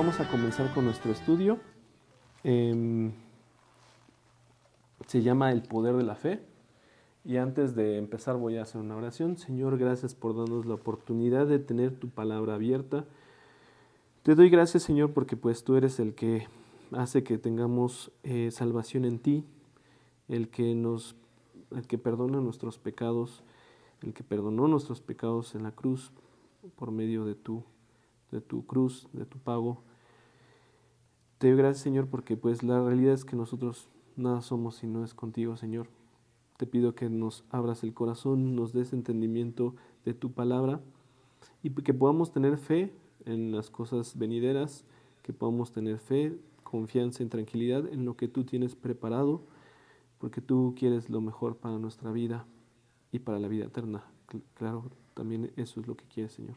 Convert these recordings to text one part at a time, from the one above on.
vamos a comenzar con nuestro estudio. Se llama El Poder de la Fe. Y antes de empezar voy a hacer una oración. Señor, gracias por darnos la oportunidad de tener tu palabra abierta. Te doy gracias, Señor, porque pues tú eres el que hace que tengamos salvación en ti, el que perdona nuestros pecados, el que perdonó nuestros pecados en la cruz por medio de tu cruz, de tu pago. Te doy gracias, Señor, porque pues la realidad es que nosotros nada somos si no es contigo, Señor. Te pido que nos abras el corazón, nos des entendimiento de tu palabra y que podamos tener fe en las cosas venideras, que podamos tener fe, confianza y tranquilidad en lo que tú tienes preparado, porque tú quieres lo mejor para nuestra vida y para la vida eterna. Claro, también eso es lo que quieres, Señor.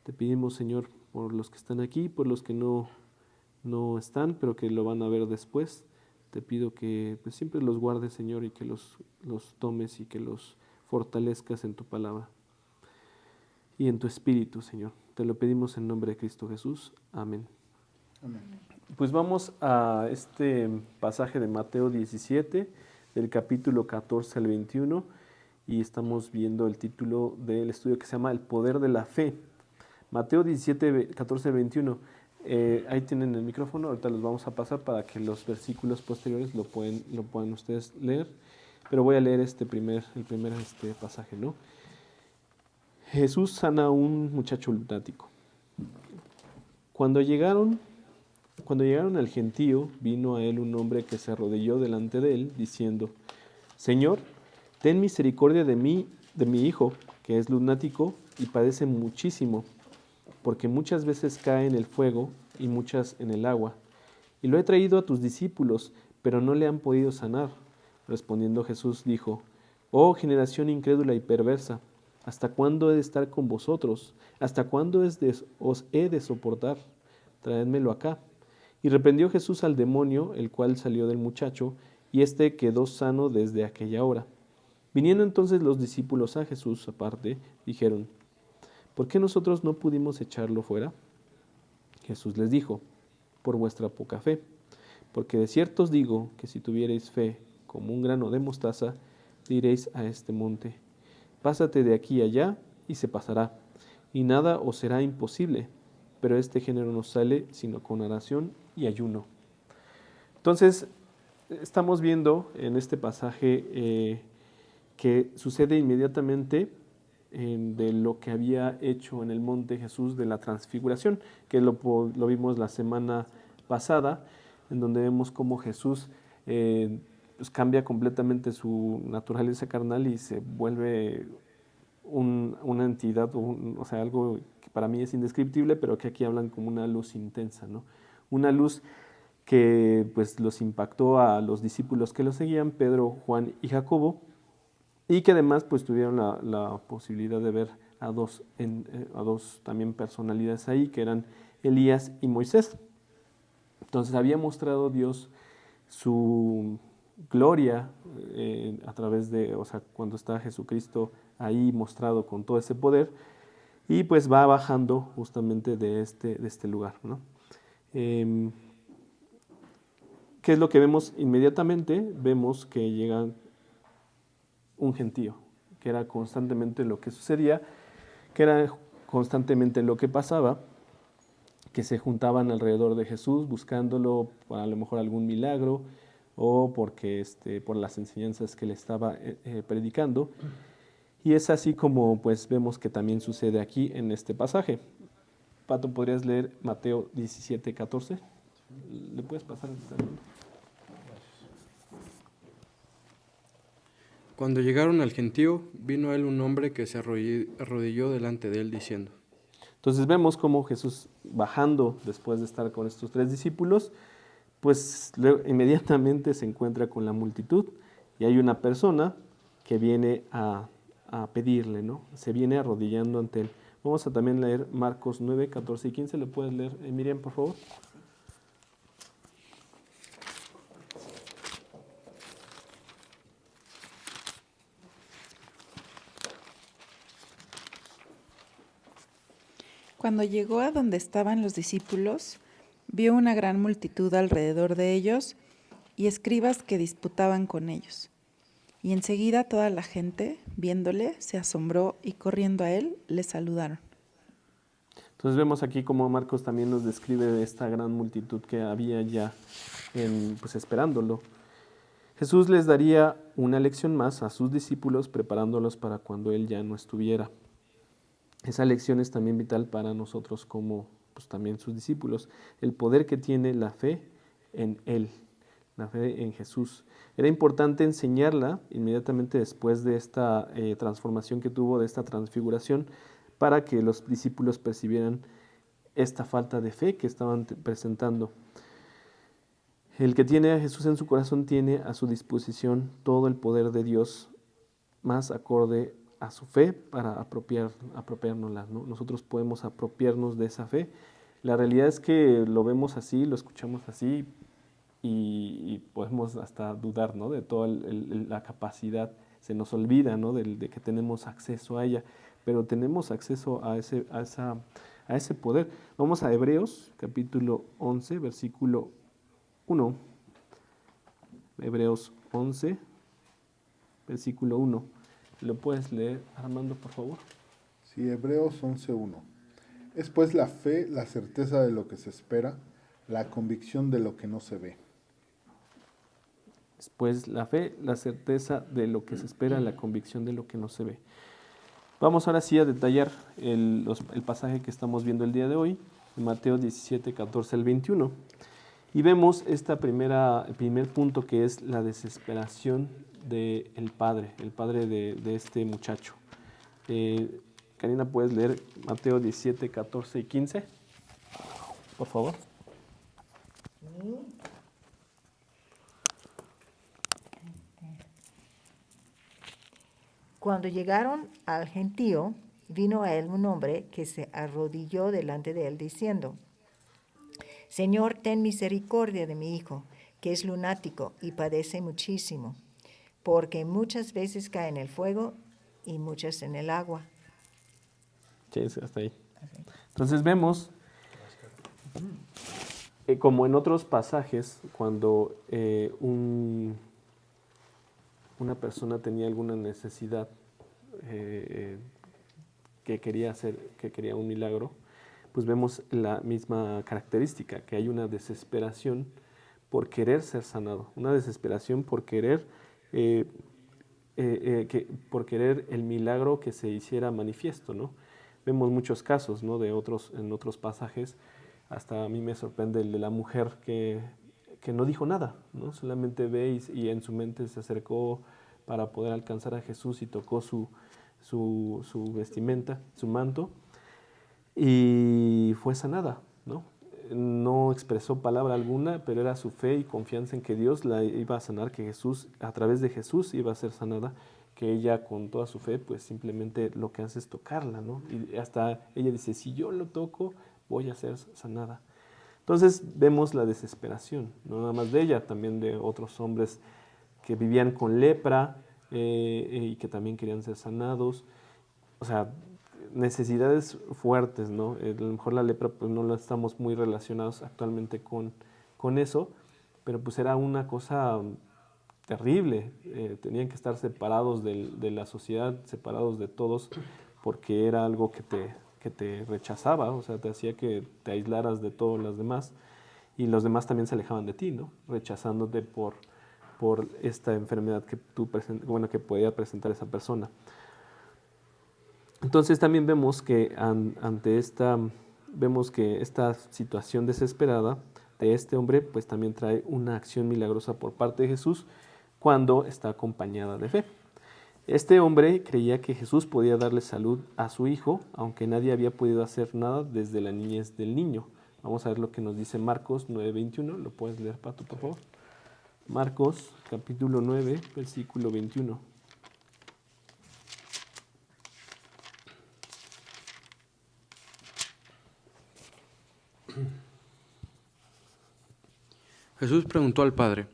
Te pedimos, Señor, por los que están aquí, por los que no están, pero que lo van a ver después. Te pido que pues, siempre los guardes, Señor, y que los tomes y que los fortalezcas en tu palabra y en tu espíritu, Señor. Te lo pedimos en nombre de Cristo Jesús. Amén. Amén. Pues vamos a este pasaje de Mateo 17, del capítulo 14 al 21, y estamos viendo el título del estudio que se llama El Poder de la Fe. Mateo 17, 14 al 21. Ahí tienen el micrófono, ahorita los vamos a pasar para que los versículos posteriores lo puedan ustedes leer, pero voy a leer el primer pasaje, ¿no? Jesús sana a un muchacho lunático. Cuando llegaron al gentío, vino a él un hombre que se arrodilló delante de él, diciendo: Señor, ten misericordia de mí, de mi hijo, que es lunático y padece muchísimo, porque muchas veces cae en el fuego y muchas en el agua. Y lo he traído a tus discípulos, pero no le han podido sanar. Respondiendo Jesús dijo: Oh generación incrédula y perversa, ¿hasta cuándo he de estar con vosotros? ¿Hasta cuándo os he de soportar? Traédmelo acá. Y reprendió Jesús al demonio, el cual salió del muchacho, y éste quedó sano desde aquella hora. Viniendo entonces los discípulos a Jesús aparte, dijeron: ¿Por qué nosotros no pudimos echarlo fuera? Jesús les dijo: por vuestra poca fe. Porque de cierto os digo que si tuviereis fe como un grano de mostaza, diréis a este monte: pásate de aquí allá, y se pasará, y nada os será imposible. Pero este género no sale sino con oración y ayuno. Entonces, estamos viendo en este pasaje que sucede inmediatamente de lo que había hecho en el monte Jesús de la transfiguración, que lo vimos la semana pasada, en donde vemos cómo Jesús pues cambia completamente su naturaleza carnal y se vuelve una entidad, o sea, algo que para mí es indescriptible, pero que aquí hablan como una luz intensa, ¿no? Una luz que pues los impactó a los discípulos que lo seguían, Pedro, Juan y Jacobo, y que además pues tuvieron la posibilidad de ver a dos también personalidades ahí, que eran Elías y Moisés. Entonces había mostrado Dios su gloria a través de, o sea, cuando está Jesucristo ahí mostrado con todo ese poder, y pues va bajando justamente de este lugar, ¿no? ¿Qué es lo que vemos inmediatamente? Vemos que llega un gentío, que era constantemente lo que sucedía, que era constantemente lo que pasaba, que se juntaban alrededor de Jesús buscándolo para a lo mejor algún milagro o porque por las enseñanzas que le estaba predicando. Y es así como pues vemos que también sucede aquí en este pasaje. Pato, ¿podrías leer Mateo 17, 14? ¿Le puedes pasar el segundo? Cuando llegaron al gentío, vino a él un hombre que se arrodilló delante de él diciendo. Entonces vemos cómo Jesús, bajando después de estar con estos tres discípulos, pues inmediatamente se encuentra con la multitud y hay una persona que viene a pedirle, ¿no? Se viene arrodillando ante él. Vamos a también leer Marcos 9, 14 y 15. ¿Lo puedes leer, Miriam, por favor? Cuando llegó a donde estaban los discípulos, vio una gran multitud alrededor de ellos y escribas que disputaban con ellos. Y enseguida toda la gente, viéndole, se asombró y corriendo a él, le saludaron. Entonces vemos aquí como Marcos también nos describe esta gran multitud que había ya pues esperándolo. Jesús les daría una lección más a sus discípulos, preparándolos para cuando él ya no estuviera. Esa lección es también vital para nosotros como pues, también sus discípulos. El poder que tiene la fe en él, la fe en Jesús. Era importante enseñarla inmediatamente después de esta transformación que tuvo, de esta transfiguración, para que los discípulos percibieran esta falta de fe que estaban presentando. El que tiene a Jesús en su corazón tiene a su disposición todo el poder de Dios más acorde a su fe para apropiárnosla, ¿no? Nosotros podemos apropiarnos de esa fe. La realidad es que lo vemos así, lo escuchamos así y podemos hasta dudar, ¿no? De toda la capacidad. Se nos olvida, ¿no? de que tenemos acceso a ella, pero tenemos acceso a ese poder. Vamos a Hebreos capítulo 11, versículo 1. Hebreos 11, versículo 1. ¿Lo puedes leer, Armando, por favor? Sí, Hebreos 11:1. Es pues la fe, la certeza de lo que se espera, la convicción de lo que no se ve. Después la fe, la certeza de lo que se espera, la convicción de lo que no se ve. Vamos ahora sí a detallar el pasaje que estamos viendo el día de hoy, de Mateo 17, 14 al 21. Y vemos el primer punto que es la desesperación del padre, el padre de este muchacho. Karina, ¿puedes leer Mateo 17, 14 y 15? Por favor. Cuando llegaron al gentío, vino a él un hombre que se arrodilló delante de él diciendo: Señor, ten misericordia de mi hijo, que es lunático y padece muchísimo, porque muchas veces cae en el fuego y muchas en el agua. Sí, hasta ahí. Entonces vemos, como en otros pasajes, cuando una persona tenía alguna necesidad que quería un milagro, pues vemos la misma característica, que hay una desesperación por querer ser sanado, una desesperación por querer el milagro que se hiciera manifiesto, ¿no? Vemos muchos casos, ¿no? En otros pasajes, hasta a mí me sorprende el de la mujer que no dijo nada, ¿no? Solamente ve y en su mente se acercó para poder alcanzar a Jesús y tocó su vestimenta, su manto, y fue sanada, ¿no? No expresó palabra alguna, pero era su fe y confianza en que Dios la iba a sanar, que Jesús, a través de Jesús, iba a ser sanada, que ella con toda su fe, pues simplemente lo que hace es tocarla, ¿no? Y hasta ella dice, si yo lo toco, voy a ser sanada. Entonces vemos la desesperación, no nada más de ella, también de otros hombres que vivían con lepra y que también querían ser sanados. O sea, necesidades fuertes, ¿no? A lo mejor la lepra pues no la estamos muy relacionados actualmente con eso, pero pues era una cosa terrible. Tenían que estar separados de la sociedad, separados de todos, porque era algo que te rechazaba, o sea, te hacía que te aislaras de todos los demás, y los demás también se alejaban de ti, ¿no? Rechazándote por esta enfermedad que que podía presentar esa persona. Entonces también vemos que vemos que esta situación desesperada de este hombre pues también trae una acción milagrosa por parte de Jesús cuando está acompañada de fe. Este hombre creía que Jesús podía darle salud a su hijo, aunque nadie había podido hacer nada desde la niñez del niño. Vamos a ver lo que nos dice Marcos 9:21. ¿Lo puedes leer, Pato, por favor? Marcos, capítulo 9, versículo 21. Jesús preguntó al padre,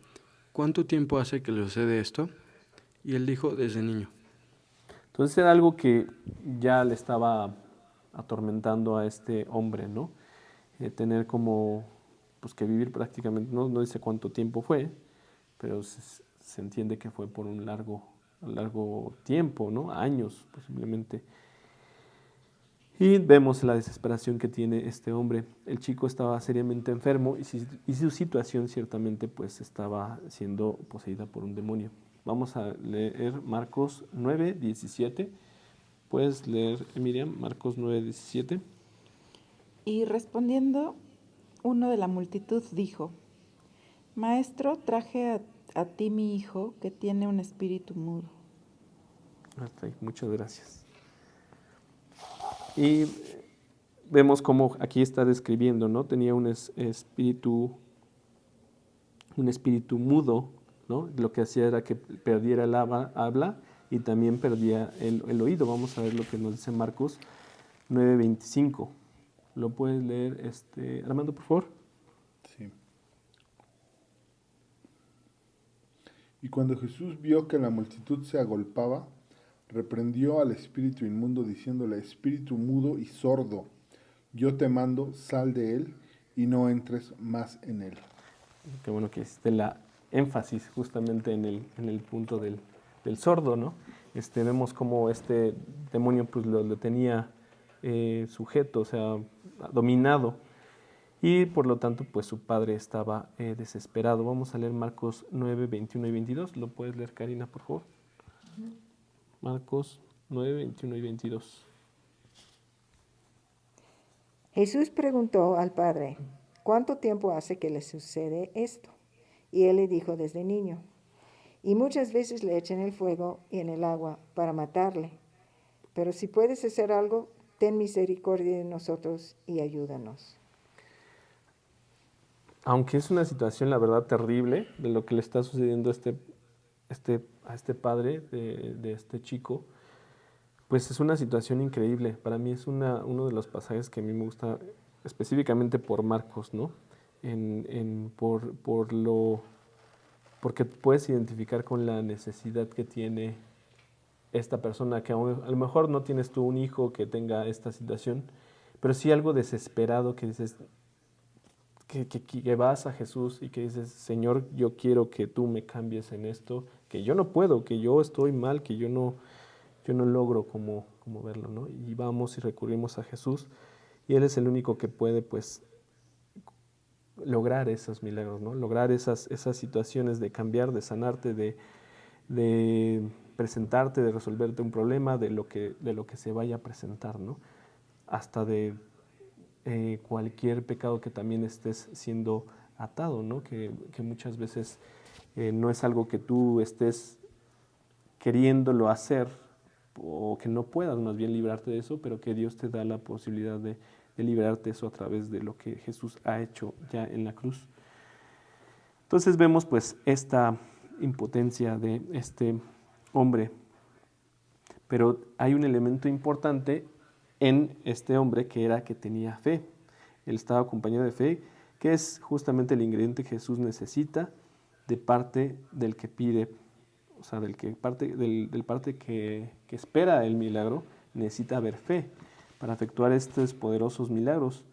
¿cuánto tiempo hace que le sucede esto? Y él dijo, desde niño. Entonces era algo que ya le estaba atormentando a este hombre, ¿no? Tener como pues que vivir prácticamente, no dice cuánto tiempo fue, pero se entiende que fue por un largo tiempo, ¿no? Años posiblemente. Y vemos la desesperación que tiene este hombre. El chico estaba seriamente enfermo y su situación ciertamente pues estaba siendo poseída por un demonio. Vamos a leer Marcos 9:17. ¿Puedes leer, Miriam, Marcos 9:17? Y respondiendo, uno de la multitud dijo: Maestro, traje a ti mi hijo, que tiene un espíritu mudo. Hasta ahí, muchas gracias. Y vemos cómo aquí está describiendo, ¿no? Tenía un espíritu mudo, ¿no? Lo que hacía era que perdiera el habla y también perdía el oído. Vamos a ver lo que nos dice Marcos 9:25. ¿Lo puedes leer, Armando, por favor? Sí. Y cuando Jesús vio que la multitud se agolpaba, reprendió al espíritu inmundo, diciéndole: espíritu mudo y sordo, yo te mando, sal de él y no entres más en él. Qué bueno que hiciste la énfasis justamente en el punto del sordo, ¿no? Vemos cómo este demonio pues lo tenía sujeto, o sea, dominado, y por lo tanto pues su padre estaba desesperado. Vamos a leer Marcos 9:21 y 22. ¿Lo puedes leer, Karina, por favor? Marcos 9:21 y 22. Jesús preguntó al padre: ¿cuánto tiempo hace que le sucede esto? Y él le dijo: desde niño. Y muchas veces le echan el fuego y en el agua para matarle. Pero si puedes hacer algo, ten misericordia de nosotros y ayúdanos. Aunque es una situación, la verdad, terrible de lo que le está sucediendo a este padre de este chico, pues es una situación increíble. Para mí es uno de los pasajes que a mí me gusta específicamente por Marcos, ¿no? Porque puedes identificar con la necesidad que tiene esta persona, que a lo mejor no tienes tú un hijo que tenga esta situación, pero sí algo desesperado que dices, que vas a Jesús y que dices: Señor, yo quiero que tú me cambies en esto, que yo no puedo, que yo estoy mal, que yo no logro como verlo, ¿no? Y vamos y recurrimos a Jesús, y Él es el único que puede, pues, lograr esos milagros, ¿no? Lograr esas situaciones de cambiar, de sanarte, de presentarte, de resolverte un problema, de lo que se vaya a presentar, ¿no? Hasta de cualquier pecado que también estés siendo atado, ¿no? Que muchas veces no es algo que tú estés queriéndolo hacer o que no puedas más bien librarte de eso, pero que Dios te da la posibilidad de liberarte de eso a través de lo que Jesús ha hecho ya en la cruz. Entonces vemos pues esta impotencia de este hombre, pero hay un elemento importante en este hombre, que era que tenía fe. Él estaba acompañado de fe, que es justamente el ingrediente que Jesús necesita de parte del que pide, o sea, del parte que espera el milagro. Necesita haber fe para efectuar estos poderosos milagros.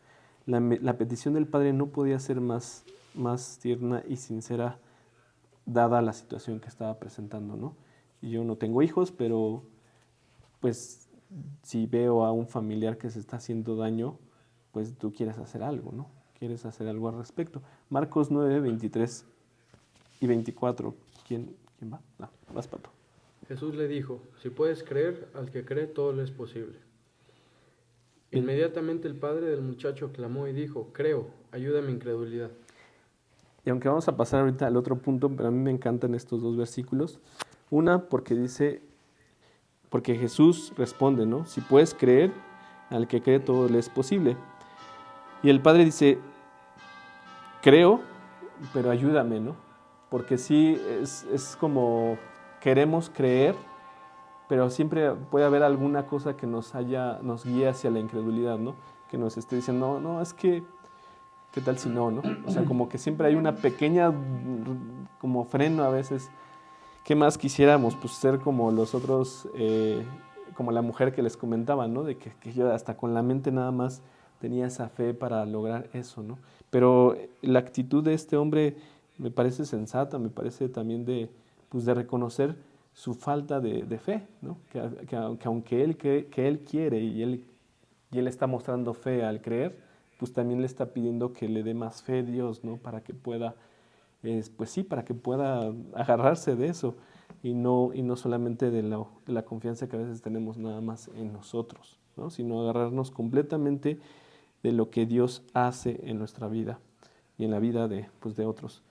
La petición del Padre no podía ser más tierna y sincera, dada la situación que estaba presentando, ¿no? Y yo no tengo hijos, pero pues si veo a un familiar que se está haciendo daño, pues tú quieres hacer algo, ¿no? Quieres hacer algo al respecto. Marcos 9:23 y 24. ¿Quién va? Vas, Pato. Jesús le dijo: si puedes creer, al que cree todo le es posible. Inmediatamente el padre del muchacho clamó y dijo: creo, ayuda a mi incredulidad. Y aunque vamos a pasar ahorita al otro punto, pero a mí me encantan estos dos versículos. Una, porque Jesús responde, ¿no? Si puedes creer, al que cree todo le es posible. Y el padre dice: creo, pero ayúdame, ¿no? Porque sí, es como queremos creer, pero siempre puede haber alguna cosa que nos guíe hacia la incredulidad, ¿no? Que nos esté diciendo: no, es que, ¿qué tal si no, no? O sea, como que siempre hay una pequeña como freno a veces. ¿Qué más quisiéramos? Pues ser como los otros, como la mujer que les comentaba, ¿no? De que yo hasta con la mente nada más tenía esa fe para lograr eso, ¿no? Pero la actitud de este hombre me parece sensata, me parece también pues de reconocer su falta de fe, ¿no? Que aunque él quiere y él está mostrando fe al creer, pues también le está pidiendo que le dé más fe a Dios, ¿no? Para que pueda, pues sí, para que pueda agarrarse de eso y no solamente de la confianza que a veces tenemos nada más en nosotros, ¿no? Sino agarrarnos completamente de lo que Dios hace en nuestra vida y en la vida pues de otros.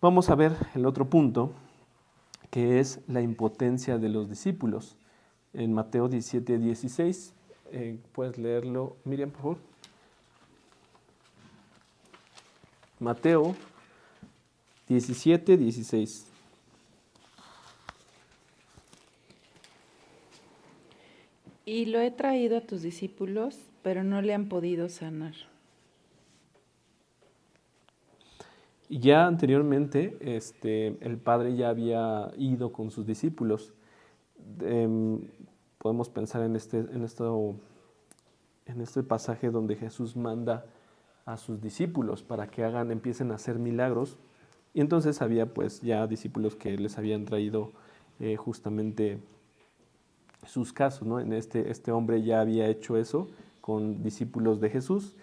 Vamos a ver el otro punto, que es la impotencia de los discípulos. En Mateo 17:16, puedes leerlo, Miriam, por favor. Mateo 17:16. Y lo he traído a tus discípulos, pero no le han podido sanar. Ya anteriormente, el Padre ya había ido con sus discípulos. Podemos pensar en este pasaje donde Jesús manda a sus discípulos para que empiecen a hacer milagros. Y entonces había pues ya discípulos que les habían traído justamente sus casos, ¿no? Este hombre ya había hecho eso con discípulos de Jesús.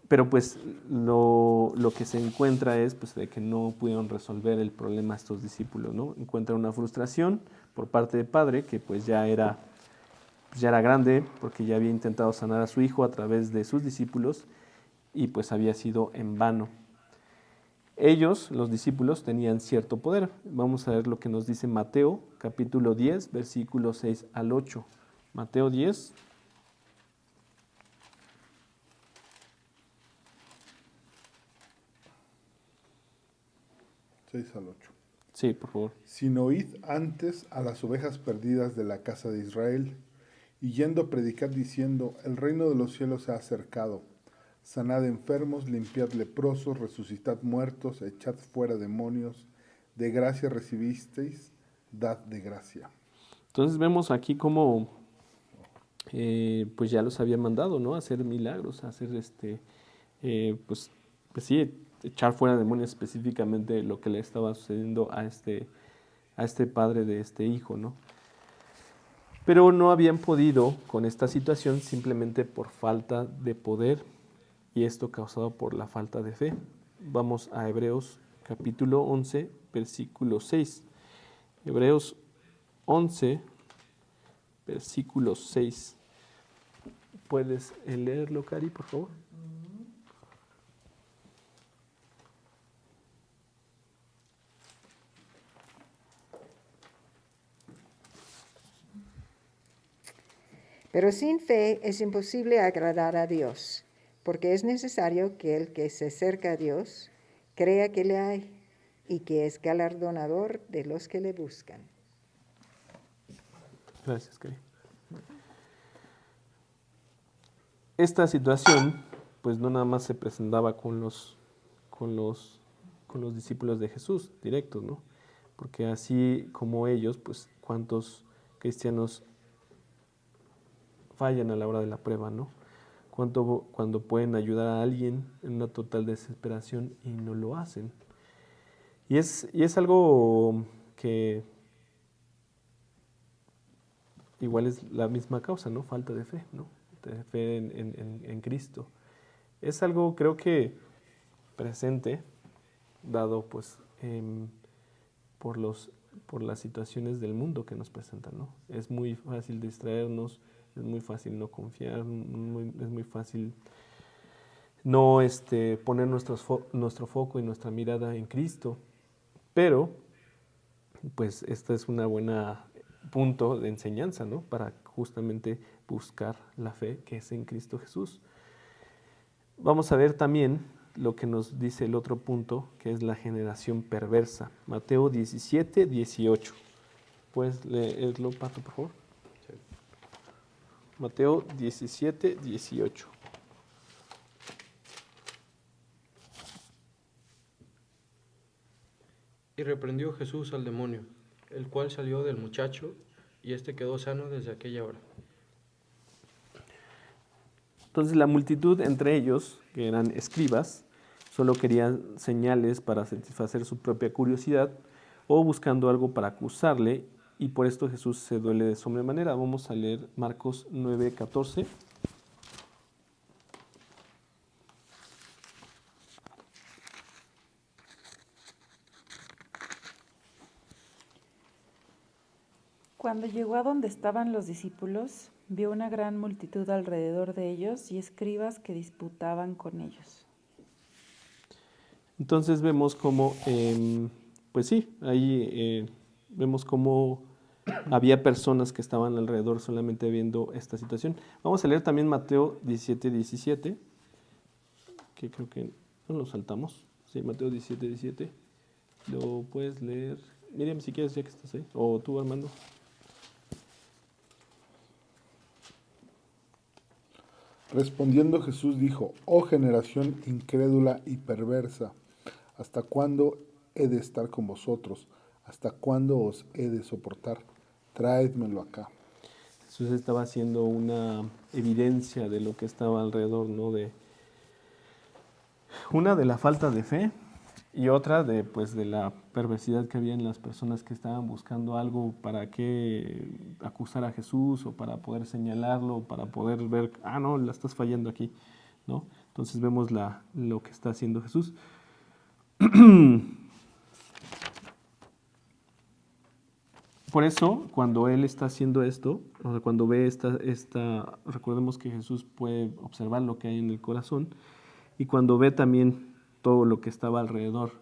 Pero pues lo que se encuentra es pues, de que no pudieron resolver el problema estos discípulos, ¿no? Encuentran una frustración por parte del padre que pues ya era grande porque ya había intentado sanar a su hijo a través de sus discípulos y pues había sido en vano. Ellos, los discípulos, tenían cierto poder. Vamos a ver lo que nos dice Mateo, capítulo 10, versículos 6 al 8. Mateo 10. Al 8. Sí, por favor. Sino oíd antes a las ovejas perdidas de la casa de Israel, y yendo a predicar diciendo, el reino de los cielos se ha acercado. Sanad enfermos, limpiad leprosos, resucitad muertos, echad fuera demonios. De gracia recibisteis, dad de gracia. Entonces vemos aquí cómo pues ya los había mandado, ¿no? A hacer milagros, a hacer pues sí, echar fuera demonios, específicamente lo que le estaba sucediendo a este padre de este hijo, ¿no? Pero no habían podido con esta situación simplemente por falta de poder y esto causado por la falta de fe. Vamos a Hebreos capítulo 11, versículo 6. Hebreos 11, versículo 6. ¿Puedes leerlo, Cari, por favor? Pero sin fe es imposible agradar a Dios, porque es necesario que el que se acerca a Dios crea que le hay y que es galardonador de los que le buscan. Gracias, Cari. Esta situación, pues no nada más se presentaba con los discípulos de Jesús directos, ¿no? Porque así como ellos, pues cuántos cristianos fallan a la hora de la prueba, ¿no? Cuando pueden ayudar a alguien en una total desesperación y no lo hacen. Y es algo que igual es la misma causa, ¿no? Falta de fe, ¿no? De fe en Cristo. Es algo, creo que, presente, dado pues por las situaciones del mundo que nos presentan, ¿no? Es muy fácil distraernos, es muy fácil no confiar, es muy fácil no poner nuestro foco y nuestra mirada en Cristo. Pero, pues, esta es una buena punto de enseñanza, ¿no? Para justamente buscar la fe que es en Cristo Jesús. Vamos a ver también lo que nos dice el otro punto, que es la generación perversa. Mateo 17, 18. ¿Puedes leerlo, Pato, por favor? Sí. Mateo 17, 18. Y reprendió Jesús al demonio, el cual salió del muchacho, y éste quedó sano desde aquella hora. Entonces la multitud entre ellos, que eran escribas, solo querían señales para satisfacer su propia curiosidad o buscando algo para acusarle, y por esto Jesús se duele de sobremanera. Vamos a leer Marcos 9:14. Cuando llegó a donde estaban los discípulos, vio una gran multitud alrededor de ellos y escribas que disputaban con ellos. Entonces vemos cómo, pues sí, ahí vemos cómo había personas que estaban alrededor solamente viendo esta situación. Vamos a leer también Mateo 17:17, que creo que no lo saltamos. Sí, Mateo 17:17. Lo puedes leer, Miriam, si quieres, ya que estás ahí, o tú, Armando. Respondiendo Jesús dijo, oh generación incrédula y perversa, ¿hasta cuándo he de estar con vosotros? ¿Hasta cuándo os he de soportar? Traédmelo acá. Jesús estaba haciendo una evidencia de lo que estaba alrededor, ¿no? Una de la falta de fe y otra de, pues, de la perversidad que había en las personas que estaban buscando algo para que acusar a Jesús o para poder señalarlo, para poder ver, no, la estás fallando aquí, ¿no? Entonces vemos lo que está haciendo Jesús. Por eso, cuando Él está haciendo esto, o sea, cuando ve recordemos que Jesús puede observar lo que hay en el corazón, y cuando ve también todo lo que estaba alrededor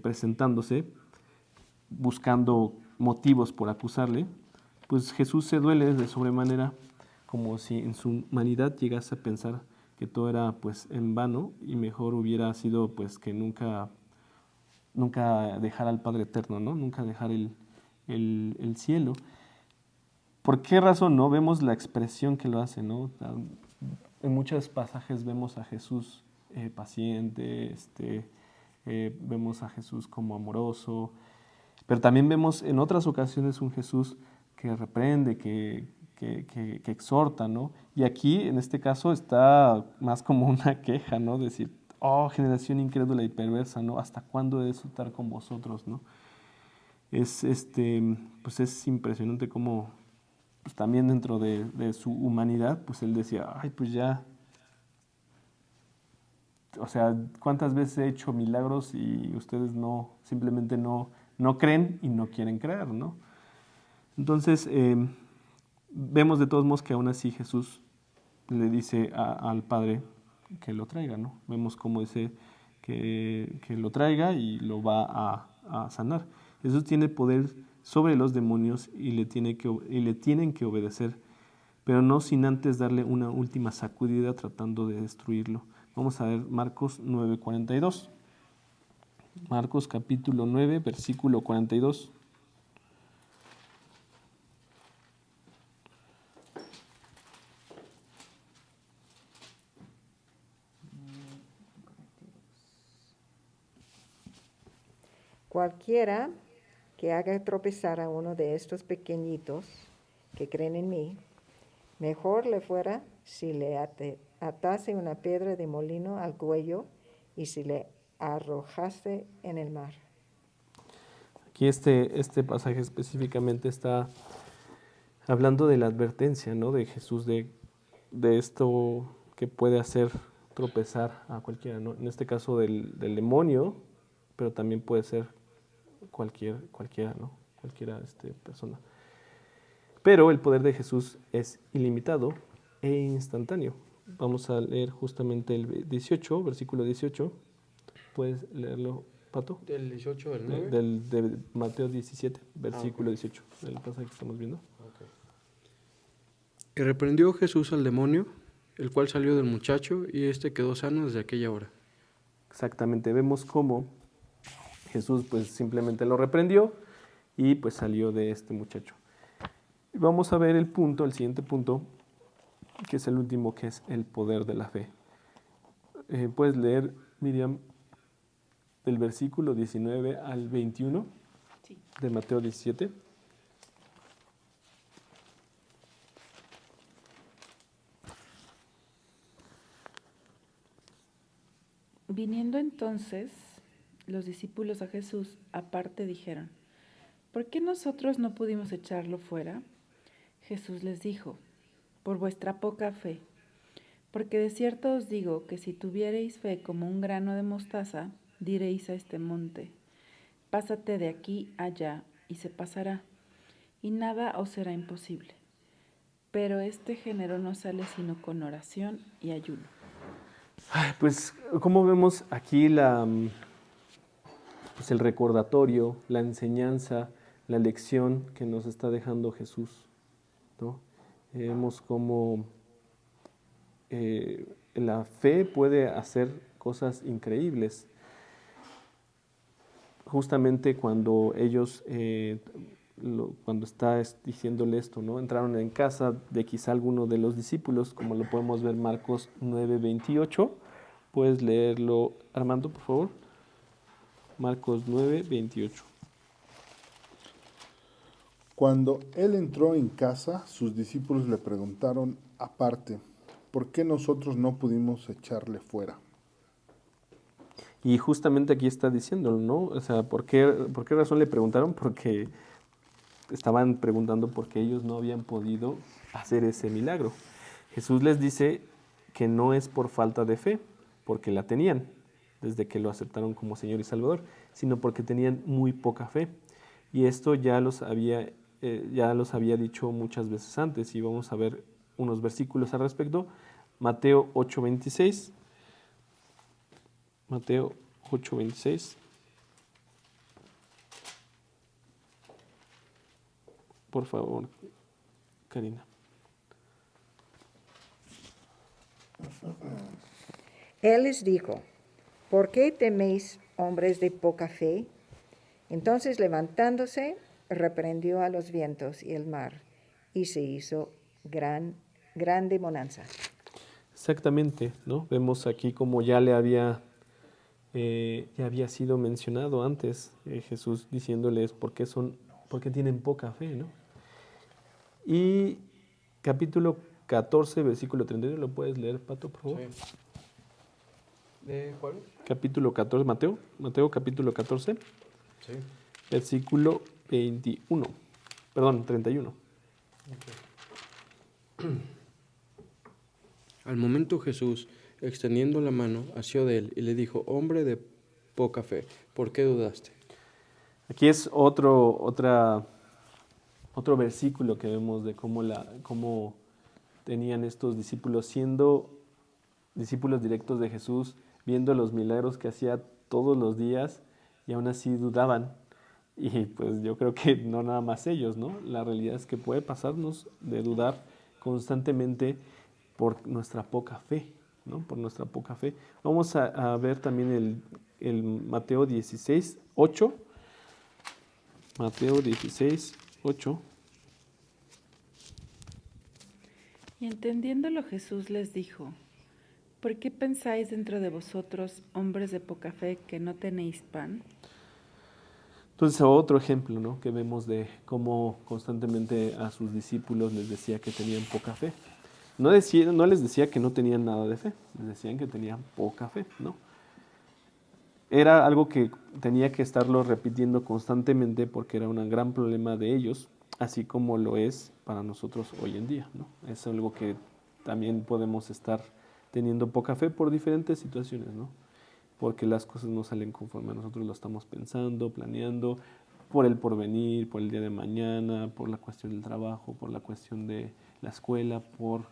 presentándose, buscando motivos por acusarle, pues Jesús se duele de sobremanera, como si en su humanidad llegase a pensar que todo era pues en vano y mejor hubiera sido pues que nunca dejar al Padre Eterno, ¿no? Nunca dejar el cielo. ¿Por qué razón no? Vemos la expresión que lo hace, ¿no? En muchos pasajes vemos a Jesús paciente, vemos a Jesús como amoroso, pero también vemos en otras ocasiones un Jesús que reprende, que exhorta, ¿no? Y aquí, en este caso, está más como una queja, ¿no? Decir, oh, generación incrédula y perversa, ¿no? ¿Hasta cuándo he de estar con vosotros, ¿no? Pues es impresionante cómo, pues también dentro de su humanidad, pues él decía, ay, pues ya, o sea, ¿cuántas veces he hecho milagros y ustedes simplemente no creen y no quieren creer, ¿no? Entonces, vemos de todos modos que aún así Jesús le dice al Padre que lo traiga, ¿no? Vemos cómo dice que lo traiga y lo va a sanar. Jesús tiene poder sobre los demonios y le tienen que obedecer, pero no sin antes darle una última sacudida tratando de destruirlo. Vamos a ver Marcos 9:42. Marcos capítulo 9, versículo 42. Cualquiera que haga tropezar a uno de estos pequeñitos que creen en mí, mejor le fuera si le atase una piedra de molino al cuello y si le arrojase en el mar. Aquí este pasaje específicamente está hablando de la advertencia, ¿no? De Jesús de esto que puede hacer tropezar a cualquiera, ¿no? En este caso del demonio, pero también puede ser cualquiera, ¿no? Cualquiera persona. Pero el poder de Jesús es ilimitado e instantáneo. Vamos a leer justamente el 18, versículo 18. ¿Puedes leerlo, Pato? ¿Del 18 del 9? De Mateo 17, versículo 18, del pasaje que estamos viendo. Okay. Y reprendió Jesús al demonio, el cual salió del muchacho, y éste quedó sano desde aquella hora. Exactamente, vemos cómo Jesús pues simplemente lo reprendió y pues salió de este muchacho. Y vamos a ver el siguiente punto, que es el último, que es el poder de la fe. ¿Puedes leer, Miriam, del versículo 19 al 21 Sí. de Mateo 17? Viniendo entonces los discípulos a Jesús aparte dijeron, ¿por qué nosotros no pudimos echarlo fuera? Jesús les dijo, por vuestra poca fe. Porque de cierto os digo que si tuviereis fe como un grano de mostaza, diréis a este monte, pásate de aquí allá, y se pasará, y nada os será imposible. Pero este género no sale sino con oración y ayuno. Pues como vemos aquí pues el recordatorio, la enseñanza, la lección que nos está dejando Jesús, ¿no? Vemos cómo la fe puede hacer cosas increíbles. Justamente cuando ellos, cuando está diciéndole esto, ¿no? Entraron en casa de quizá alguno de los discípulos, como lo podemos ver Marcos 9:28. Puedes leerlo, Armando, por favor. Marcos 9:28. Cuando él entró en casa, sus discípulos le preguntaron aparte, ¿por qué nosotros no pudimos echarle fuera? Y justamente aquí está diciéndolo, ¿no? O sea, por qué razón le preguntaron? Porque estaban preguntando por qué ellos no habían podido hacer ese milagro. Jesús les dice que no es por falta de fe, porque la tenían desde que lo aceptaron como Señor y Salvador, sino porque tenían muy poca fe. Y esto ya los había dicho muchas veces antes, y vamos a ver unos versículos al respecto. Mateo 8:26. Mateo 8:26. Por favor, Karina. Él les dijo, ¿por qué teméis, hombres de poca fe? Entonces levantándose, reprendió a los vientos y el mar, y se hizo grande bonanza. Exactamente, ¿no? Vemos aquí como ya había sido mencionado antes, Jesús diciéndoles por qué tienen poca fe, ¿no? Y capítulo 14, versículo 31, ¿lo puedes leer, Pato, por favor? Sí. ¿De cuál? Capítulo 14, Mateo capítulo 14, Sí. versículo 21, perdón, 31. Al momento Jesús, extendiendo la mano, asió de él y le dijo, hombre de poca fe, ¿por qué dudaste? Aquí es otro versículo que vemos de cómo tenían estos discípulos, siendo discípulos directos de Jesús, viendo los milagros que hacía todos los días y aún así dudaban. Y pues yo creo que no nada más ellos, ¿no? La realidad es que puede pasarnos de dudar constantemente por nuestra poca fe, ¿no? Por nuestra poca fe. Vamos a ver también el Mateo 16:8. Mateo 16:8. Y entendiéndolo Jesús les dijo, ¿por qué pensáis dentro de vosotros, hombres de poca fe, que no tenéis pan? Entonces, otro ejemplo, ¿no? Que vemos de cómo constantemente a sus discípulos les decía que tenían poca fe. No les decía que no tenían nada de fe, les decían que tenían poca fe, ¿no? Era algo que tenía que estarlo repitiendo constantemente porque era un gran problema de ellos, así como lo es para nosotros hoy en día, ¿no? Es algo que también podemos estar teniendo poca fe por diferentes situaciones, ¿no? Porque las cosas no salen conforme nosotros lo estamos pensando, planeando, por el porvenir, por el día de mañana, por la cuestión del trabajo, por la cuestión de la escuela, por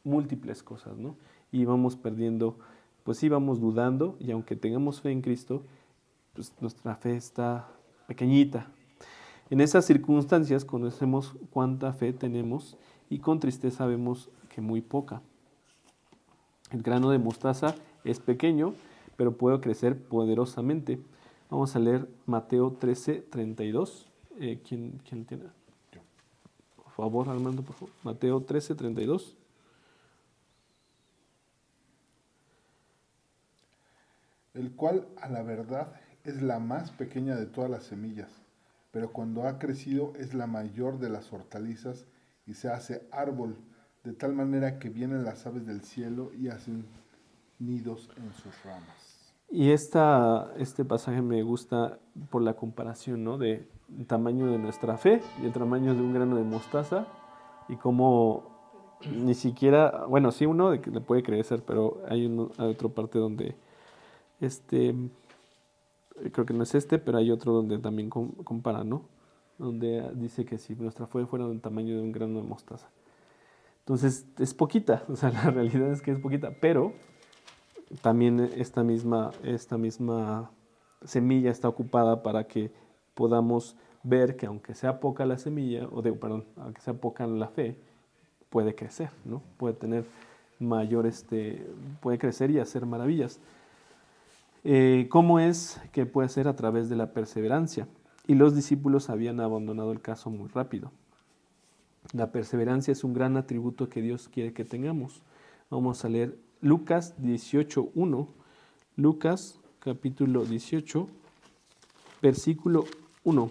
múltiples cosas, ¿no? Y vamos perdiendo, pues sí vamos dudando, y aunque tengamos fe en Cristo, pues nuestra fe está pequeñita. En esas circunstancias conocemos cuánta fe tenemos y con tristeza vemos que muy poca. El grano de mostaza es pequeño, pero puede crecer poderosamente. Vamos a leer Mateo 13:32. ¿Quién tiene? Por favor, Armando, por favor. Mateo 13:32. El cual, a la verdad, es la más pequeña de todas las semillas, pero cuando ha crecido es la mayor de las hortalizas y se hace árbol, de tal manera que vienen las aves del cielo y hacen nidos en sus ramas. Y este pasaje me gusta por la comparación, ¿no? De el tamaño de nuestra fe y el tamaño de un grano de mostaza y cómo ni siquiera, bueno, sí uno de que le puede crecer, pero hay otra parte donde creo que no es pero hay otro donde también compara, ¿no? Donde dice que si nuestra fe fuera del tamaño de un grano de mostaza. Entonces es poquita, o sea, la realidad es que es poquita, pero también esta misma semilla está ocupada para que podamos ver que aunque sea poca la semilla, aunque sea poca la fe, puede crecer, ¿no? Puede tener mayor, puede crecer y hacer maravillas. ¿Cómo es que puede ser? A través de la perseverancia. Y los discípulos habían abandonado el caso muy rápido. La perseverancia es un gran atributo que Dios quiere que tengamos. Vamos a leer Lucas 18:1. Lucas capítulo 18, versículo 1.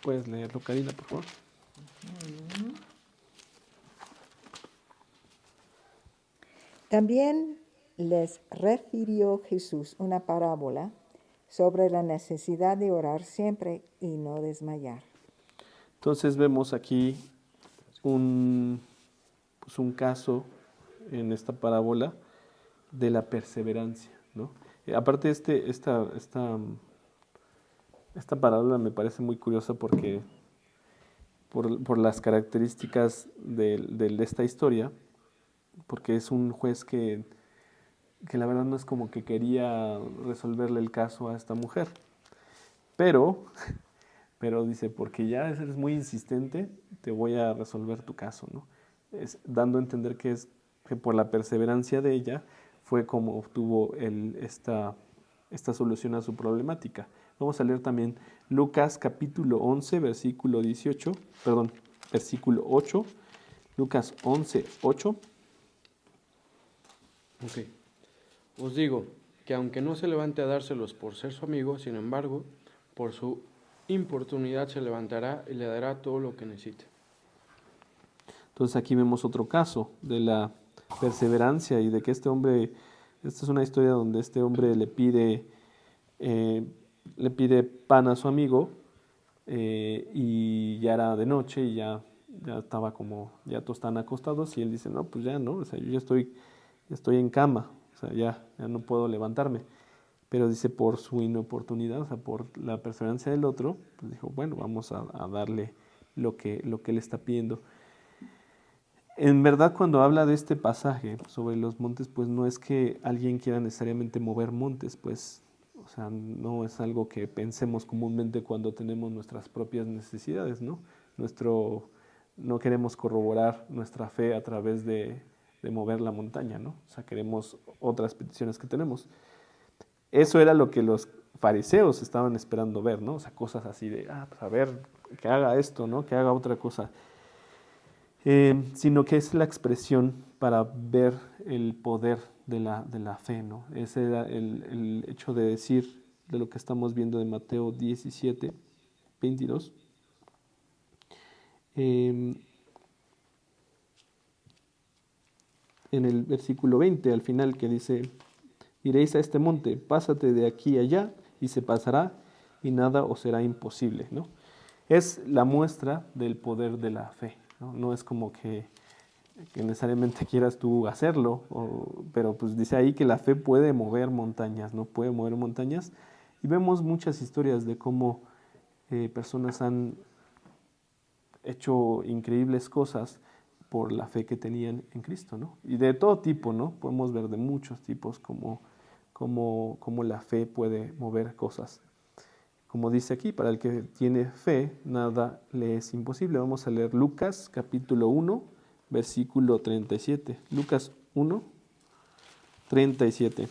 ¿Puedes leerlo, Karina, por favor? También les refirió Jesús una parábola sobre la necesidad de orar siempre y no desmayar. Entonces vemos aquí un caso en esta parábola de la perseverancia, ¿no? Aparte esta parábola me parece muy curiosa porque por las características de esta historia, porque es un juez que la verdad no es como que quería resolverle el caso a esta mujer, pero dice, porque ya eres muy insistente, te voy a resolver tu caso, ¿no? Dando a entender que por la perseverancia de ella fue como obtuvo esta solución a su problemática. Vamos a leer también Lucas capítulo 11, versículo 8. Lucas 11, 8. Ok. Os digo que aunque no se levante a dárselos por ser su amigo, sin embargo, por su importunidad se levantará y le dará todo lo que necesite. Entonces aquí vemos otro caso de la perseverancia y de que esta es una historia donde este hombre le pide pan a su amigo y ya era de noche y ya estaba ya todos están acostados y él dice, no, pues ya no, o sea, yo ya estoy en cama, o sea, ya no puedo levantarme. Pero dice, por su inoportunidad, o sea, por la perseverancia del otro, pues dijo, bueno, vamos a darle lo que él está pidiendo. En verdad, cuando habla de este pasaje sobre los montes, pues no es que alguien quiera necesariamente mover montes, pues, o sea, no es algo que pensemos comúnmente cuando tenemos nuestras propias necesidades, ¿no? No queremos corroborar nuestra fe a través de mover la montaña, ¿no? O sea, queremos otras peticiones que tenemos. Eso era lo que los fariseos estaban esperando ver, ¿no? O sea, cosas así de, pues a ver, que haga esto, ¿no? Que haga otra cosa. Sino que es la expresión para ver el poder de la fe, ¿no? Ese era el hecho de decir de lo que estamos viendo de Mateo 17, 22. En el versículo 20, al final, que dice, iréis a este monte, pásate de aquí a allá, y se pasará, y nada os será imposible, ¿no? Es la muestra del poder de la fe, ¿no? No es como que necesariamente quieras tú hacerlo, pero pues dice ahí que la fe puede mover montañas, ¿no? Puede mover montañas. Y vemos muchas historias de cómo personas han hecho increíbles cosas por la fe que tenían en Cristo, ¿no? Y de todo tipo, ¿no? Podemos ver de muchos tipos cómo la fe puede mover cosas. Como dice aquí, para el que tiene fe, nada le es imposible. Vamos a leer Lucas capítulo 1, versículo 37. Lucas 1, 37.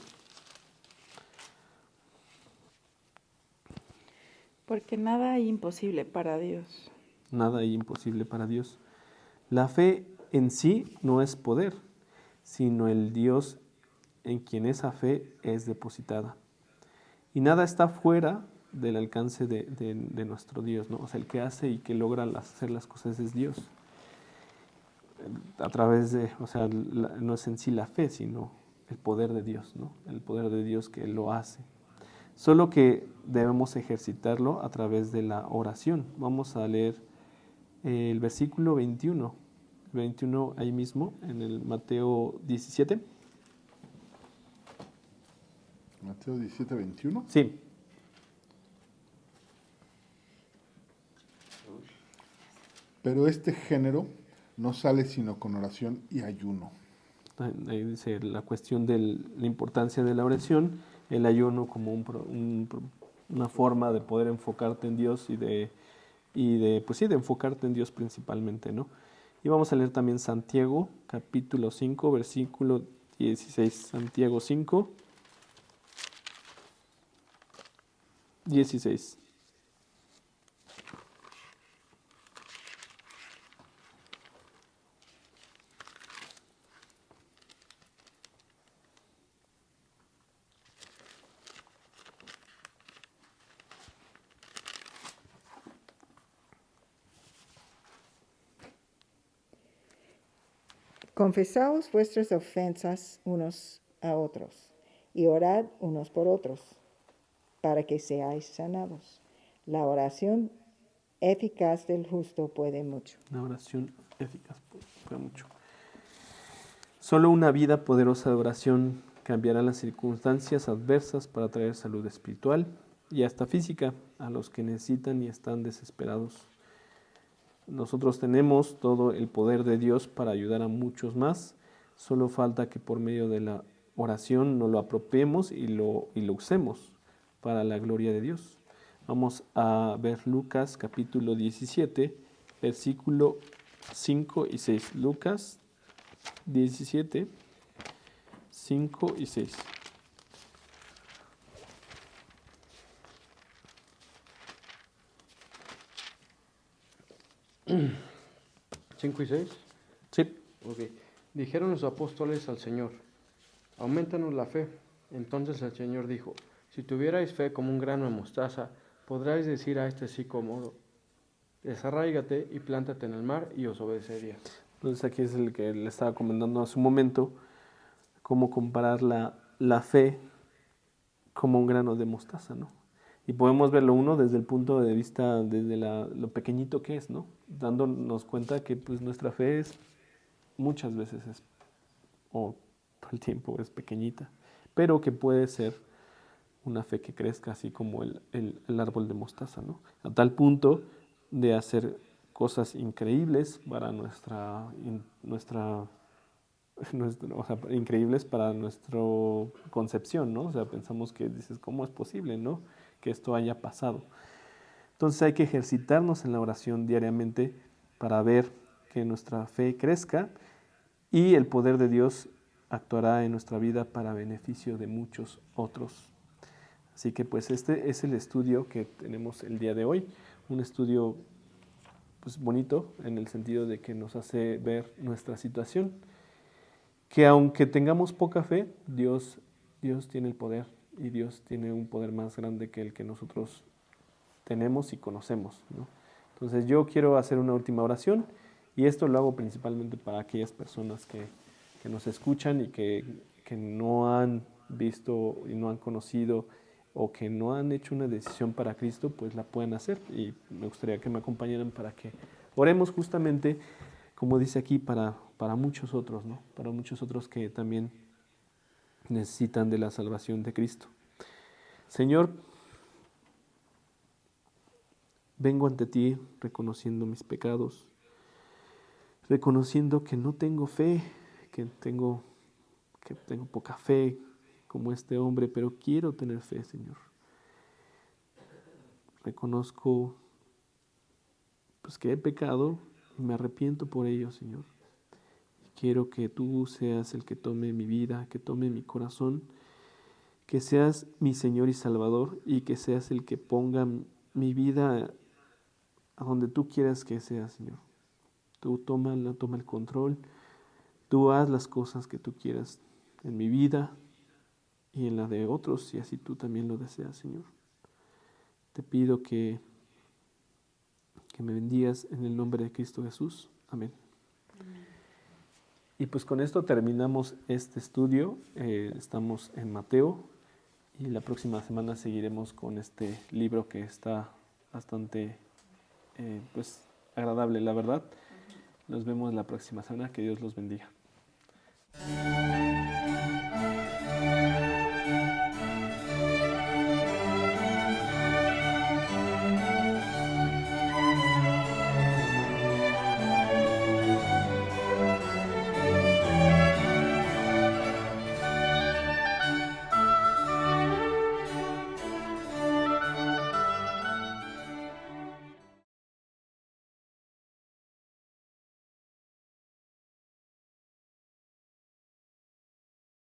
Porque nada hay imposible para Dios. Nada hay imposible para Dios. La fe en sí no es poder, sino el Dios en quien esa fe es depositada. Y nada está fuera del alcance de nuestro Dios, ¿no? O sea, el que hace y que logra hacer las cosas es Dios. a través de, o sea, no es en sí la fe, sino el poder de Dios, ¿no? El poder de Dios que lo hace. Solo que debemos ejercitarlo a través de la oración. Vamos a leer el versículo 21. 21 ahí mismo, en el Mateo 17. Mateo 17, 21. Sí. Pero este género no sale sino con oración y ayuno. Ahí dice la cuestión de la importancia de la oración, el ayuno como una forma de poder enfocarte en Dios pues sí, de enfocarte en Dios principalmente, ¿no? Y vamos a leer también Santiago, capítulo 5, versículo 16. Santiago 5, 16. Confesaos vuestras ofensas unos a otros y orad unos por otros para que seáis sanados. La oración eficaz del justo puede mucho. Una oración eficaz puede mucho. Solo una vida poderosa de oración cambiará las circunstancias adversas para traer salud espiritual y hasta física a los que necesitan y están desesperados. Nosotros tenemos todo el poder de Dios para ayudar a muchos más. Solo falta que por medio de la oración nos lo apropiemos y lo usemos para la gloria de Dios. Vamos a ver Lucas capítulo 17, versículo 5 y 6. Lucas 17, 5 y 6. ¿5 y 6? Sí. Ok. Dijeron los apóstoles al Señor, aumentanos la fe. Entonces el Señor dijo, si tuvierais fe como un grano de mostaza, podráis decir a este sicómoro, desarráigate y plántate en el mar, y os obedecería. Entonces aquí es el que le estaba comentando hace un momento, cómo comparar la fe como un grano de mostaza, ¿no? Y podemos verlo uno desde el punto de vista, desde lo pequeñito que es, ¿no? Dándonos cuenta que pues nuestra fe muchas veces o todo el tiempo es pequeñita, pero que puede ser una fe que crezca así como el árbol de mostaza, ¿no? A tal punto de hacer cosas increíbles para o sea, increíbles para nuestra concepción, ¿no? O sea, pensamos que dices, ¿cómo es posible, no? Que esto haya pasado. Entonces hay que ejercitarnos en la oración diariamente para ver que nuestra fe crezca y el poder de Dios actuará en nuestra vida para beneficio de muchos otros. Así que pues este es el estudio que tenemos el día de hoy, un estudio pues bonito en el sentido de que nos hace ver nuestra situación, que aunque tengamos poca fe, Dios tiene el poder y Dios tiene un poder más grande que el que nosotros tenemos y conocemos, ¿no? Entonces yo quiero hacer una última oración y esto lo hago principalmente para aquellas personas que nos escuchan y que no han visto y no han conocido o que no han hecho una decisión para Cristo, pues la puedan hacer. Y me gustaría que me acompañaran para que oremos justamente, como dice aquí, para muchos otros, ¿no? Para muchos otros que también necesitan de la salvación de Cristo. Señor, vengo ante ti reconociendo mis pecados, reconociendo que no tengo fe, que tengo poca fe como este hombre, pero quiero tener fe, Señor. Reconozco pues que he pecado y me arrepiento por ello, Señor. Quiero que tú seas el que tome mi vida, que tome mi corazón, que seas mi Señor y Salvador y que seas el que ponga mi vida a donde tú quieras que sea, Señor. Tú toma el control, tú haz las cosas que tú quieras en mi vida y en la de otros, si así tú también lo deseas, Señor. Te pido que me bendigas en el nombre de Cristo Jesús. Amén. Y pues con esto terminamos este estudio. Estamos en Mateo y la próxima semana seguiremos con este libro que está bastante pues agradable, la verdad. Nos vemos la próxima semana. Que Dios los bendiga.